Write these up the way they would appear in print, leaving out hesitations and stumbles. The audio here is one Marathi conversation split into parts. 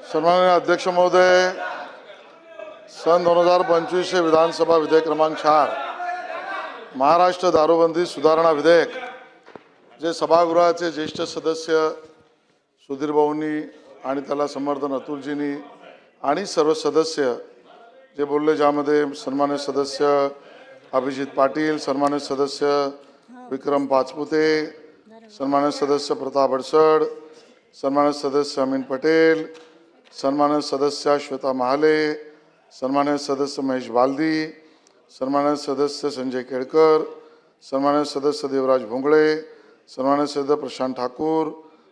सन्माननीय अध्यक्ष महोदय, सन 2025 विधानसभा विधेयक क्रमांक 4 महाराष्ट्र दारूबंदी सुधारणा विधेयक जे सभागृहाचे ज्येष्ठ सदस्य सुधीर भाऊंनी आणि त्याला समर्थन अतुलजींनी आणि सर्व सदस्य जे बोलले, ज्यामध्ये सन्माननीय सदस्य अभिजित पाटील, सन्माननीय सदस्य विक्रम पाचपुते, सन्माननीय सदस्य प्रताप अडसड, सन्माननीय सदस्य अमीन पटेल, सन्माननीय सदस्य श्वेता महाले, सन्माननीय सदस्य महेश बालदी, सन्माननीय सदस्य संजय केळकर, सन्माननीय सदस्य देवराज भोंगळे, सन्माननीय सदस्य प्रशांत ठाकूर,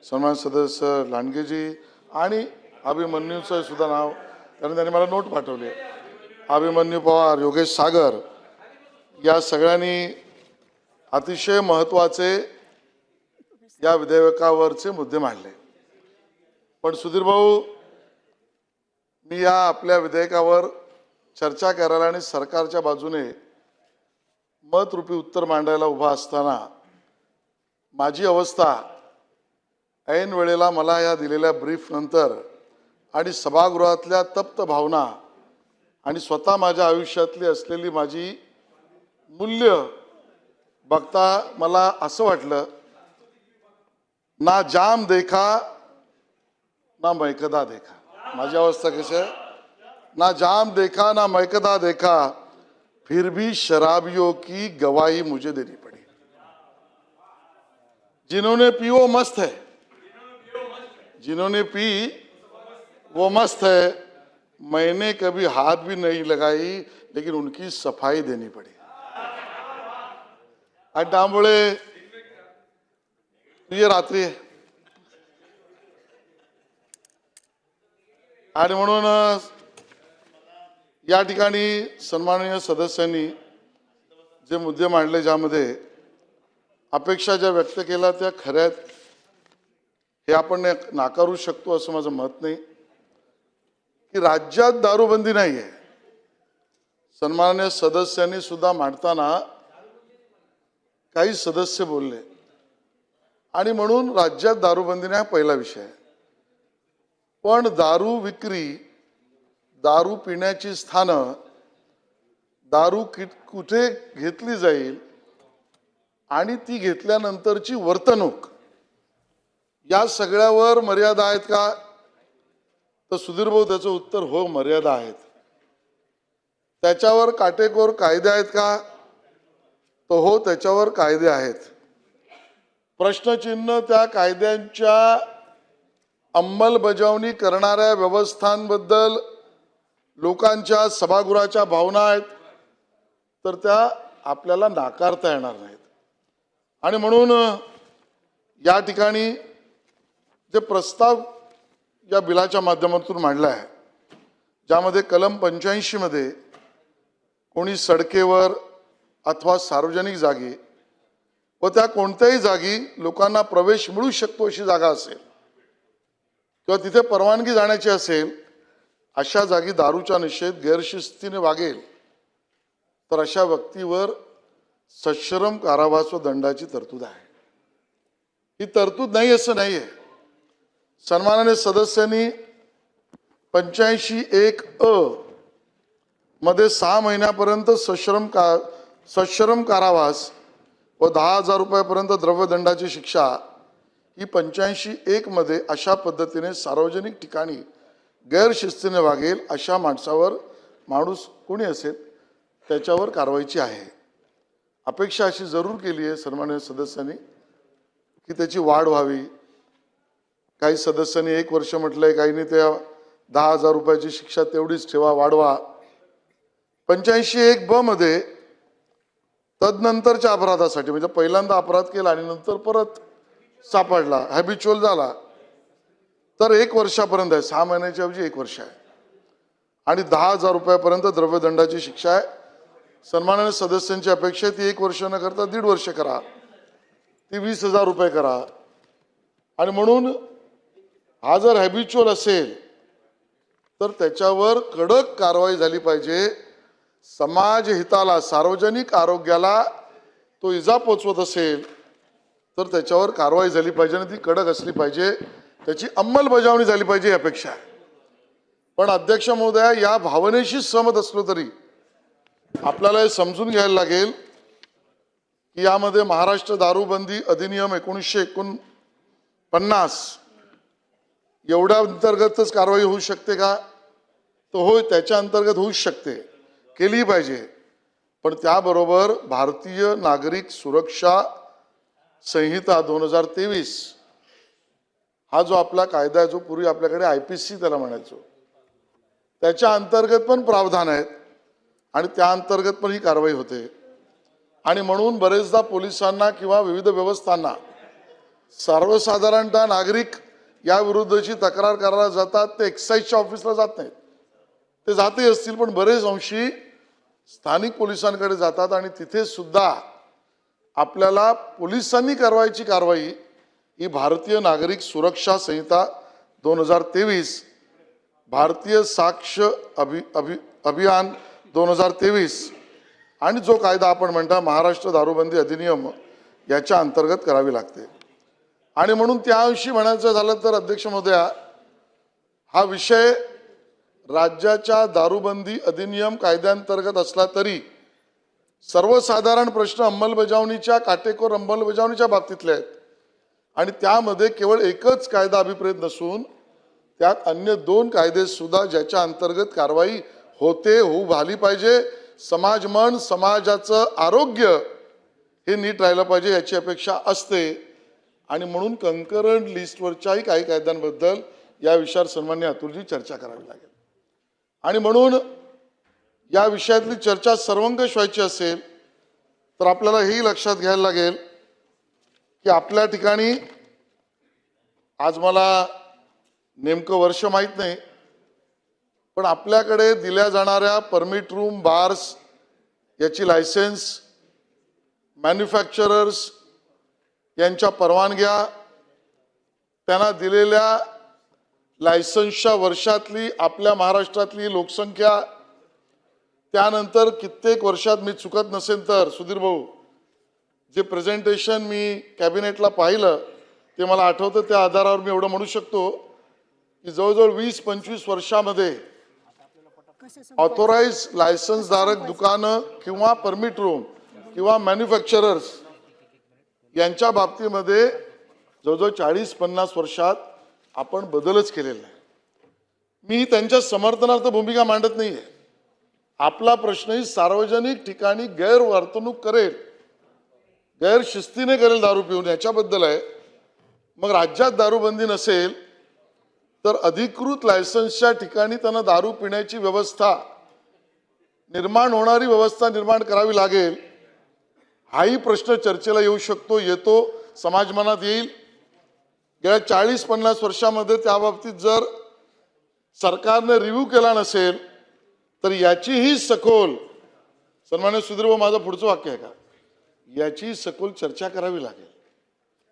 सन्माननीय सदस्य लांडगेजी आणि अभिमन्यूचं सुद्धा नाव त्यांनी मला नोट पाठवली. अभिमन्यू पवार, योगेश सागर या सगळ्यांनी अतिशय महत्त्वाचे या विधेयकावरचे मुद्दे मांडले. पण सुधीर भाऊ, मी या आपल्या विधेयकावर चर्चा करायला आणि सरकारच्या बाजूने मतरूपी उत्तर मांडायला उभा असताना माझी अवस्था ऐन वेळेला मला या दिलेल्या ब्रीफ नंतर आणि सभागृहातल्या तप्त भावना आणि स्वतः माझ्या आयुष्यातली असलेली माझी मूल्य बघता मला असं वाटलं, ना जाम देखा ना मैकदा देखा. माझी अवस्था कशी आहे? ना जाम देखा ना मैकदा देखा, फिर भी शराबियों की गवाही मुझे देनी पड़ी. जिन्होंने पी वो मस्त है, जिन्होंने पी वो मस्त है. मैंने कभी हाथ भी नहीं लगाई, लेकिन उनकी सफाई देनी पड़ी. आणि त्यामुळे तुझी रात्री आहे आणि म्हणून या ठिकाणी सन्माननीय सदस्यांनी जे मुद्दे मांडले, ज्यामध्ये अपेक्षा ज्या व्यक्त केल्या त्या खऱ्या आहेत, हे आपण नाकारू शकतो असं माझं मत नाही. की राज्यात दारूबंदी नाही आहे, सन्माननीय सदस्यांनी सुद्धा मांडताना काही सदस्य बोलले आणि म्हणून राज्यात दारूबंदी नाही हा पहिला विषय आहे. पण दारू विक्री, दारू पिण्याची स्थानं, दारू कुठे घेतली जाईल आणि ती घेतल्यानंतरची वर्तणूक, या सगळ्यावर मर्यादा आहेत का? तर सुधीर भाऊ, त्याचं उत्तर हो, मर्यादा आहेत. त्याच्यावर काटेकोर कायदे आहेत का? तो हो, त्याच्यावर कायदे आहेत. प्रश्नचिन्ह त्या कायद्यांच्या अंमलबजावणी करणाऱ्या व्यवस्थांबद्दल लोकांच्या, सभागृहाच्या भावना आहेत, तर त्या आपल्याला नाकारता येणार नाहीत. आणि म्हणून या ठिकाणी जे प्रस्ताव या बिलाच्या माध्यमातून मांडला आहे, ज्यामध्ये कलम 85 मध्ये कोणी सडकेवर अथवा सार्वजनिक जागी व त्या कोणत्याही जागी लोकांना प्रवेश मिळू शकतो अशी जागा असेल किंवा तिथे परवानगी जाण्याची असेल, अशा जागी दारूचा निषेध गैरशिस्तीने वागेल तर अशा व्यक्तीवर सश्रम कारावास व दंडाची तरतूद आहे. ही तरतूद नाही असं नाही आहे. सन्माननीय सदस्यांनी 85(1)(अ) मध्ये 6 महिन्यापर्यंत सश्रम कारावास व 10,000 रुपयापर्यंत द्रव्यदंडाची शिक्षा ही 85(1) मध्ये अशा पद्धतीने सार्वजनिक ठिकाणी गैरशिस्तीने वागेल अशा माणसावर, माणूस कोणी असेल त्याच्यावर कारवाईची आहे. अपेक्षा अशी जरूर केली आहे सन्माननीय सदस्यांनी की त्याची वाढ व्हावी. काही सदस्यांनी 1 वर्ष म्हटलंय, काहींनी त्या 10,000 रुपयाची शिक्षा तेवढीच ठेवा, वाढवा. 85(1)(ब) मध्ये तदनंतरच्या अपराधासाठी, म्हणजे पहिल्यांदा अपराध केला आणि नंतर परत सापडला, हॅबिच्युअल झाला, तर 1 वर्षापर्यंत आहे. 6 महिन्याच्या ऐवजी 1 वर्ष आहे. आणि 10,000 रुपयापर्यंत द्रव्यदंडाची शिक्षा आहे. सन्माननीय सदस्यांची अपेक्षा ती 1 वर्ष न करता 1.5 वर्ष करा, ती 20,000 रुपये करा. आणि म्हणून हा जर हॅबिच्युअल असेल तर त्याच्यावर कडक कारवाई झाली पाहिजे. समाज हिताला, सार्वजनिक आरोग्याला तो इजा पोचवत असेल तर त्याच्यावर कारवाई झाली पाहिजे आणि ती कडक असली पाहिजे, त्याची अंमलबजावणी झाली पाहिजे ही अपेक्षा आहे. पण अध्यक्ष महोदया, या भावनेशी सहमत असलो तरी आपल्याला हे समजून घ्यायला लागेल की यामध्ये महाराष्ट्र दारूबंदी अधिनियम 1949 एवढ्या अंतर्गतच कारवाई होऊ शकते का? तर होय, त्याच्या अंतर्गत होऊ शकते, केली पाहिजे. पण त्याबरोबर भारतीय नागरिक सुरक्षा संहिता 2023 हा जो आपला कायदा आहे, जो पूर्वी आपल्याकडे IPC त्याला म्हणायचो, त्याच्या अंतर्गत पण प्रावधान आहेत आणि त्या अंतर्गत पण ही कारवाई होते. आणि म्हणून बरेचदा पोलिसांना किंवा विविध व्यवस्थांना सर्वसाधारणतः नागरिक या विरुद्धची तक्रार करायला जातात, ते एक्साईजच्या ऑफिसला जात नाहीत. ते जातही असतील, पण बरेच अंशी स्थानिक पोलिसांकडे जातात आणि तिथे सुद्धा आपल्याला पोलिसांनी करायची कारवाई ही भारतीय नागरिक सुरक्षा संहिता 2023, भारतीय साक्ष्य अभियान 2023 आणि जो कायदा आपण म्हणता महाराष्ट्र दारूबंदी अधिनियम याच्या अंतर्गत करावी लागते. आणि म्हणून त्या अंशी म्हणायचं झालं तर अध्यक्ष महोदया, हा विषय राज्याच्या दारूबंदी अधिनियम कायद्यांतर्गत असला तरी सर्वसाधारण प्रश्न अंमलबजावणीच्या काटेकोर अंमलबजावणीच्या बाबतीतले आहेत आणि त्यामध्ये केवळ एकच कायदा अभिप्रेत नसून त्यात अन्य 2 कायदे सुद्धा ज्याच्या अंतर्गत कारवाई होते, होऊ झाली पाहिजे. समाज मन, समाजाचं आरोग्य हे नीट राहिलं पाहिजे याची अपेक्षा असते. आणि म्हणून कंकरंट लिस्टवरच्याही काही कायद्यांबद्दल या विषयावर सन्माननीय अतुलजी चर्चा करावी लागेल. आणि म्हणून या विषयातली चर्चा सर्वंकष व्हायची असेल तर आपल्याला हेही लक्षात घ्यायला लागेल की आपल्या ठिकाणी, आज मला नेमकं वर्ष माहीत नाही, पण आपल्याकडे दिल्या जाणाऱ्या परमिट रूम, बार्स याची लायसेन्स, मॅन्युफॅक्चरर्स यांच्या परवानग्या, त्यांना दिलेल्या लायसन्सच्या वर्षातली आपल्या महाराष्ट्रातली लोकसंख्या, त्यानंतर कित्येक वर्षात, मी चुकत नसेल तर सुधीर भाऊ, जे प्रेझेंटेशन मी कॅबिनेटला पाहिलं ते मला आठवतं, त्या आधारावर मी एवढं म्हणू शकतो की जवळजवळ 20-25 वर्षामध्ये ऑथोराइज लायसन्सधारक दुकानं किंवा परमिट रूम किंवा मॅन्युफॅक्चरर्स यांच्या बाबतीमध्ये जवळजवळ 40-50 वर्षात आपण बदलच केलेला आहे. मी त्यांच्या समर्थनार्थ भूमिका मांडत नाहीये. आपला प्रश्नही सार्वजनिक ठिकाणी गैरवर्तणूक करेल, गैरशिस्तीने करेल दारू पिऊन, याच्याबद्दल आहे. मग राज्यात दारूबंदी नसेल तर अधिकृत लायसन्सच्या ठिकाणी त्यांना दारू पिण्याची व्यवस्था निर्माण होणारी व्यवस्था निर्माण करावी लागेल. हाही प्रश्न चर्चेला येऊ शकतो, येतो, समाज मनात येईल. गेल्या 40-50 वर्षामध्ये त्याबाबतीत जर सरकारने रिव्ह्यू केला नसेल तर याचीही सखोल, सन्माननीय सुधीरभाऊ, माझं पुढचं वाक्य आहे का, याची सखोल चर्चा करावी लागेल.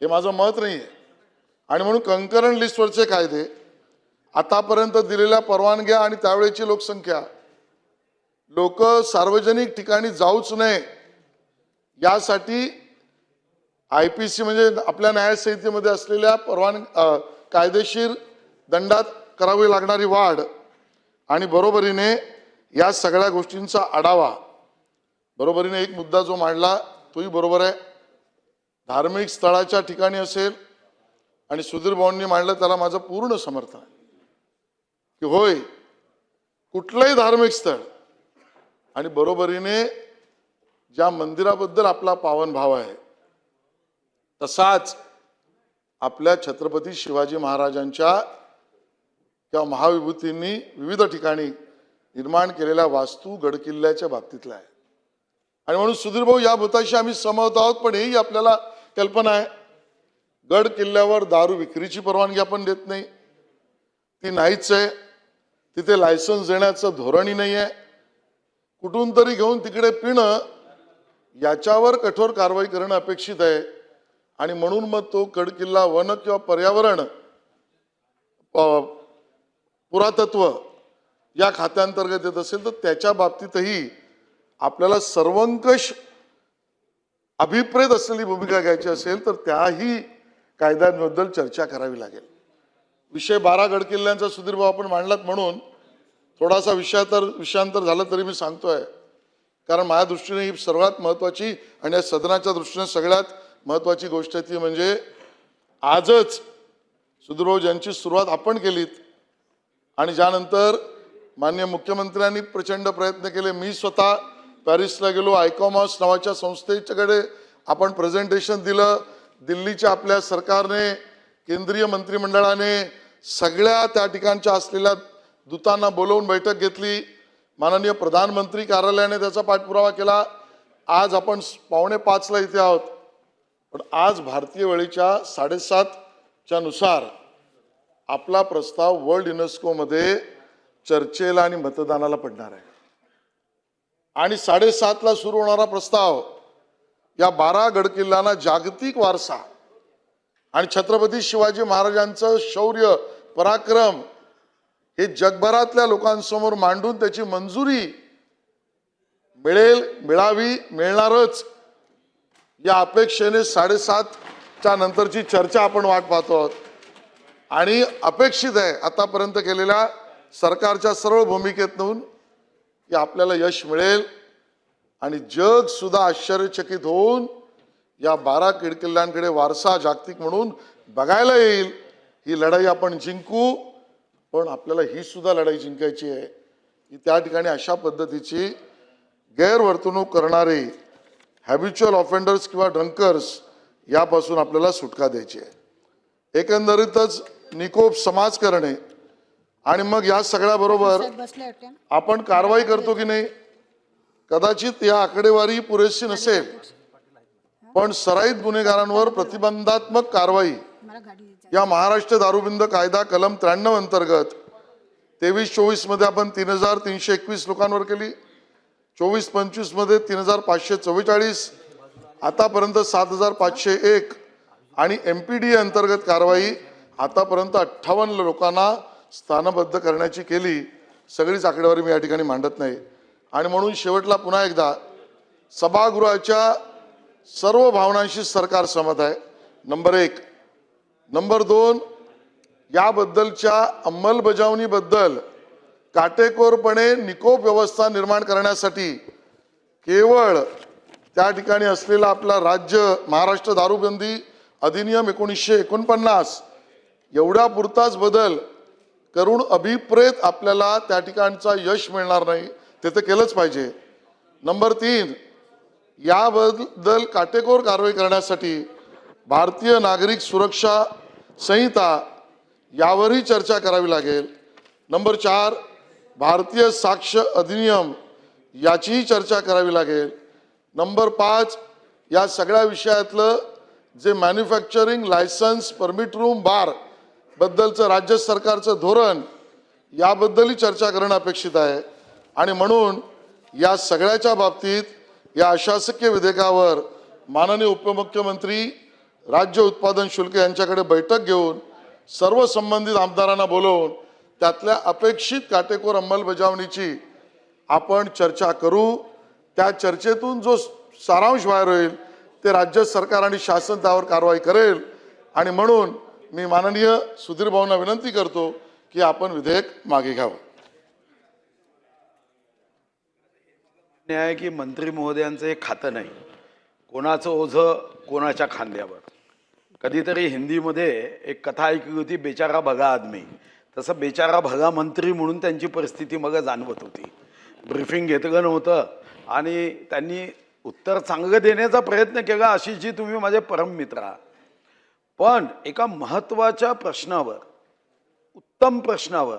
हे माझं मत नाही आहे. आणि म्हणून कंकरंट लिस्टवरचे कायदे, आतापर्यंत दिलेल्या परवानग्या आणि त्यावेळेची लोकसंख्या, लोक सार्वजनिक ठिकाणी जाऊच नये यासाठी IPC म्हणजे आपल्या न्यायसंहितेमध्ये असलेल्या कायदेशीर दंडात करावी लागणारी वाढ आणि बरोबरीने या सगळ्या गोष्टींचा आढावा, बरोबरीने एक मुद्दा जो मांडला तोही बरोबर आहे. धार्मिक स्थळाच्या ठिकाणी असेल आणि सुधीर भाऊंनी मांडलं त्याला माझं पूर्ण समर्थन आहे की होय, कुठलंही धार्मिक स्थळ आणि बरोबरीने ज्या मंदिराबद्दल आपला पावन भाव आहे तसाच आपल्या छत्रपती शिवाजी महाराजांच्या किंवा महाविभूतींनी विविध ठिकाणी निर्माण केलेल्या वास्तू गडकिल्ल्याच्या बाबतीतला आहे. आणि म्हणून सुधीर भाऊ, या भूताशी आम्ही सहमत आहोत. पण ही आपल्याला कल्पना आहे, गड किल्ल्यावर दारू विक्रीची परवानगी आपण देत नाही, ती नाहीच आहे. तिथे लायसन्स देण्याचं धोरणही नाही आहे. कुठून तरी घेऊन तिकडे पिणं याच्यावर कठोर कारवाई करणं अपेक्षित आहे. आणि म्हणून मग तो गड किल्ला वन किंवा पर्यावरण पुरातत्व या खात्यांतर्गत येत असेल तर त्याच्या बाबतीतही आपल्याला सर्वंकष अभिप्रेत असलेली भूमिका घ्यायची असेल तर त्याही कायद्यांबद्दल चर्चा करावी लागेल. विषय 12 गडकिल्ल्यांचा सुधीर भाऊ आपण मांडलात म्हणून थोडासा विषयांतर झालं तरी मी सांगतोय, कारण माझ्या दृष्टीने ही सर्वात महत्त्वाची आणि या सदनाच्या दृष्टीने सगळ्यात महत्त्वाची गोष्ट ती म्हणजे आजच सुधीरभाऊ यांची सुरुवात आपण केलीत आणि ज्यानंतर माननीय मुख्यमंत्र्यांनी प्रचंड प्रयत्न केले. मी स्वतः पॅरिसला गेलो, आयकॉमॉस नावाच्या संस्थेच्याकडे आपण प्रेझेंटेशन दिलं. दिल्लीच्या आपल्या सरकारने, केंद्रीय मंत्रिमंडळाने सगळ्या त्या ठिकाणच्या असलेल्या दूतांना बोलवून बैठक घेतली. माननीय प्रधानमंत्री कार्यालयाने त्याचा पाठपुरावा केला. आज आपण 4:45 इथे आहोत, पण आज भारतीय वेळेच्या 7:30च्या नुसार आपला प्रस्ताव वर्ल्ड युनेस्कोमध्ये चर्चेला आणि मतदानाला पडणार आहे. आणि 7:30ला सुरू होणारा प्रस्ताव या 12 गडकिल्ल्यांना जागतिक वारसा आणि छत्रपती शिवाजी महाराजांचं शौर्य पराक्रम हे जगभरातल्या लोकांसमोर मांडून त्याची मंजुरी मिळणारच या अपेक्षेने 7:30च्या नंतरची चर्चा आपण वाट पाहतो आहोत. आणि अपेक्षित आहे आतापर्यंत केलेल्या सरकारच्या सर्व भूमिकेतून की आपल्याला यश मिळेल आणि जग सुद्धा आश्चर्यचकित होऊन या 12 किल्ल्यांकडे वारसा जागतिक म्हणून बघायला येईल. ही लढाई आपण जिंकू, पण आपल्याला ही सुद्धा लढाई जिंकायची आहे की त्या ठिकाणी अशा पद्धतीची गैरवर्तणूक करणारे हॅबिच्युअल ऑफेंडर्स किंवा ड्रंकर्स यापासून आपल्याला सुटका द्यायची आहे. एकंदरीतच निकोप समाज करणे आणि मग या सगळ्याबरोबर आपण कारवाई करतो की नाही, कदाचित या आकडेवारी पुरेशी नसेल, पण सराईत गुन्हेगारांवर प्रतिबंधात्मक कारवाई या महाराष्ट्र दारूबंद कायदा कलम 93 अंतर्गत 23-24 मध्ये आपण 3,321 लोकांवर केली, 24-25 मध्ये 3,544, आतापर्यंत 7,501 आणि MPDA अंतर्गत कारवाई आतापर्यंत 58 लोकांना स्थानबद्ध करण्याची केली. सगळीच आकडेवारी मी या ठिकाणी मांडत नाही. आणि म्हणून शेवटला पुन्हा एकदा सभागृहाच्या सर्व भावनांशी सरकार सहमत आहे, नंबर 1. नंबर 2, याबद्दलच्या अंमलबजावणीबद्दल काटेकोरपणे निकोप व्यवस्था निर्माण करण्यासाठी केवळ त्या ठिकाणी असलेला आपला राज्य महाराष्ट्र दारूबंदी अधिनियम 1949 एवढ्या पुरताच बदल करून अभिप्रेत आपल्याला त्या ठिकाणचा यश मिळणार नाही, ते तर केलंच पाहिजे. नंबर 3, याबद्दल काटेकोर कारवाई करण्यासाठी भारतीय नागरिक सुरक्षा संहिता यावरही चर्चा करावी लागेल. नंबर 4, भारतीय साक्ष अधिनियम याचीही चर्चा करावी लागेल. नंबर 5, या सगळ्या विषयातलं जे manufacturing licence permit room bar बद्दलचं राज्य सरकारचं धोरण याबद्दलही चर्चा करणं अपेक्षित आहे. आणि म्हणून या सगळ्याच्या बाबतीत या अशासकीय विधेयकावर माननीय उपमुख्यमंत्री राज्य उत्पादन शुल्क यांच्याकडे बैठक घेऊन सर्व संबंधित आमदारांना बोलवून त्यातल्या अपेक्षित काटेकोर अंमलबजावणीची आपण चर्चा करू. त्या चर्चेतून जो सारांश बाहेर होईल ते राज्य सरकार आणि शासन त्यावर कारवाई करेल. आणि म्हणून मी माननीय सुधीर भाऊंना विनंती करतो की आपण विधेयक मागे घ्यावं. न्याय की मंत्री महोदयांचं हे खातं नाही, कोणाचं ओझं कोणाच्या खांद्यावर. कधीतरी हिंदीमध्ये एक कथा ऐकली होती, बेचारा भगा आदमी. तसं बेचारा भगा मंत्री म्हणून त्यांची परिस्थिती मग जाणवत होती. ब्रीफिंग घेतलं नव्हतं आणि त्यांनी उत्तर चांगलं देण्याचा प्रयत्न केला, अशी जी तुम्ही माझे परम मित्र आहात. पण एका महत्त्वाच्या प्रश्नावर, उत्तम प्रश्नावर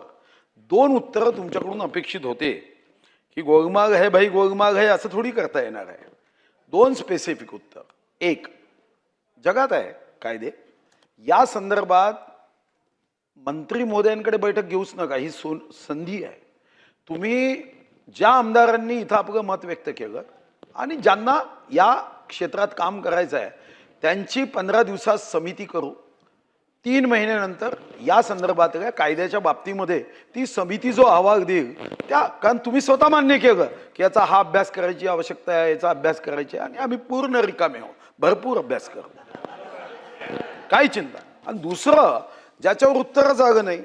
2 उत्तरं तुमच्याकडून अपेक्षित होते की गोलमाल है भाई गोलमाल है असं थोडी करता येणार आहे. 2 स्पेसिफिक उत्तर. 1, जगात आहे कायदे, या संदर्भात मंत्री महोदयांकडे बैठक घेऊच नका, ही संधी आहे. तुम्ही ज्या आमदारांनी इथं आपलं मत व्यक्त केलं आणि ज्यांना या क्षेत्रात काम करायचं आहे त्यांची 15 दिवसात समिती करू. 3 महिन्यानंतर या संदर्भातल्या कायद्याच्या बाबतीमध्ये ती समिती जो अहवाल देईल त्या, कारण तुम्ही स्वतः मान्य केलं की याचा हा अभ्यास करायची आवश्यकता आहे, याचा अभ्यास करायची आहे आणि आम्ही पूर्ण रिकामे आहोत, भरपूर अभ्यास करू, काही चिंता. आणि दुसरं, ज्याच्यावर उत्तरच आलं नाही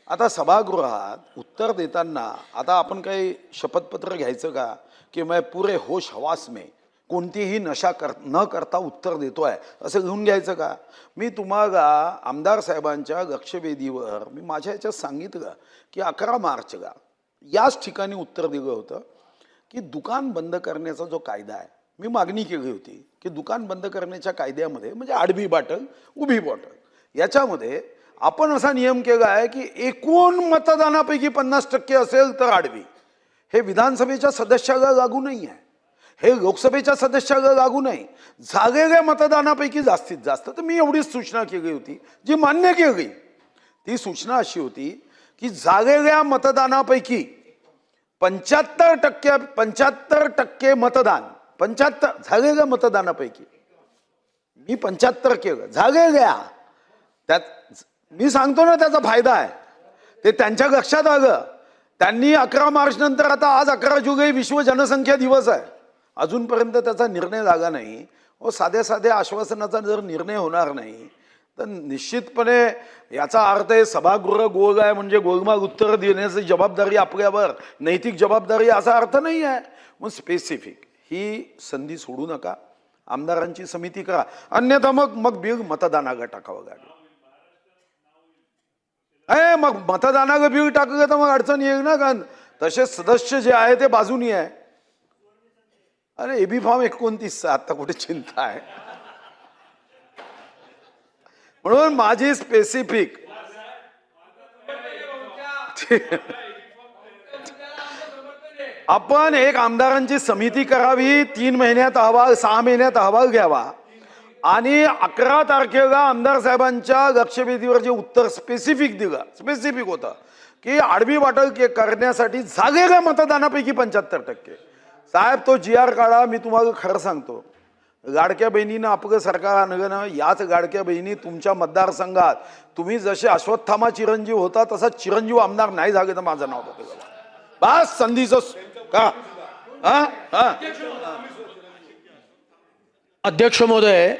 आता सभागृहात उत्तर देताना आता आपण काही शपथपत्र घ्यायचं का की मैं पुरे होश हवास में कोणतीही नशा न करता उत्तर देतोय असं घेऊन घ्यायचं का? मी तुम्हाला आमदार साहेबांच्या लक्षवेधीवर मी माझ्या ह्याच्यात सांगितलं की 11 मार्चला याच ठिकाणी उत्तर दिलं होतं की दुकान बंद करण्याचा जो कायदा आहे, मी मागणी केली होती की दुकान बंद करण्याच्या कायद्यामध्ये म्हणजे आडवी बॉटल उभी बॉटल याच्यामध्ये आपण असा नियम केला आहे की एकूण मतदानापैकी 50% असेल तर आडवी. हे विधानसभेच्या सदस्याला लागू नाही आहे, हे लोकसभेच्या सदस्याला लागू नाही. झालेल्या मतदानापैकी जास्तीत जास्त. तर मी एवढीच सूचना केली होती जी मान्य केली. ती सूचना अशी होती की झालेल्या मतदानापैकी 75% मतदान 75 झालेल्या मतदानापैकी मी 75 केलं झालेल्या त्यात मी सांगतो ना त्याचा फायदा आहे. ते त्यांच्या लक्षात आलं. त्यांनी 11 मार्च नंतर आता आज 11 जुलै विश्व जनसंख्या दिवस आहे, अजूनपर्यंत त्याचा निर्णय झाला नाही. साध्या साध्या आश्वासनाचा जर निर्णय होणार नाही तर निश्चितपणे याचा अर्थ आहे सभागृह गोल आहे म्हणजे गोलमाल उत्तर देण्याची जबाबदारी आपल्यावर, नैतिक जबाबदारी असा अर्थ नाही आहे. मग स्पेसिफिक ही संधी सोडू नका, आमदारांची समिती करा, अन्यथा मग बिल मतदानाला टाकावं लागेल. मग मतदानाला बिल टाकलं तर मग अडचण येईल ना, कारण तसे सदस्य जे आहे ते बाजूनी आहे. अरे एबी फॉर्म 29 आता कुठे चिंता आहे. म्हणून माझी स्पेसिफिक आपण एक आमदारांची समिती करावी, 3 महिन्यात अहवाल 6 महिन्यात अहवाल घ्यावा आणि 11 तारखेला आमदार साहेबांच्या लक्षवेधीवर जे उत्तर स्पेसिफिक दिलं, स्पेसिफिक होतं की आडवी वाटल करण्यासाठी झालेल्या मतदानापैकी 75%. साहेब तो GR काढा. मी तुम्हाला खरं सांगतो, लाडक्या बहिणीनं आपलं सरकार आणलं ना, याच लाडक्या बहिणी तुमच्या मतदारसंघात तुम्ही जसे अश्वत्थामा चिरंजीव होता तसा चिरंजीव आमदार नाही झाले तर माझं नाव बदल. बस संधीचं का अध्यक्ष महोदय.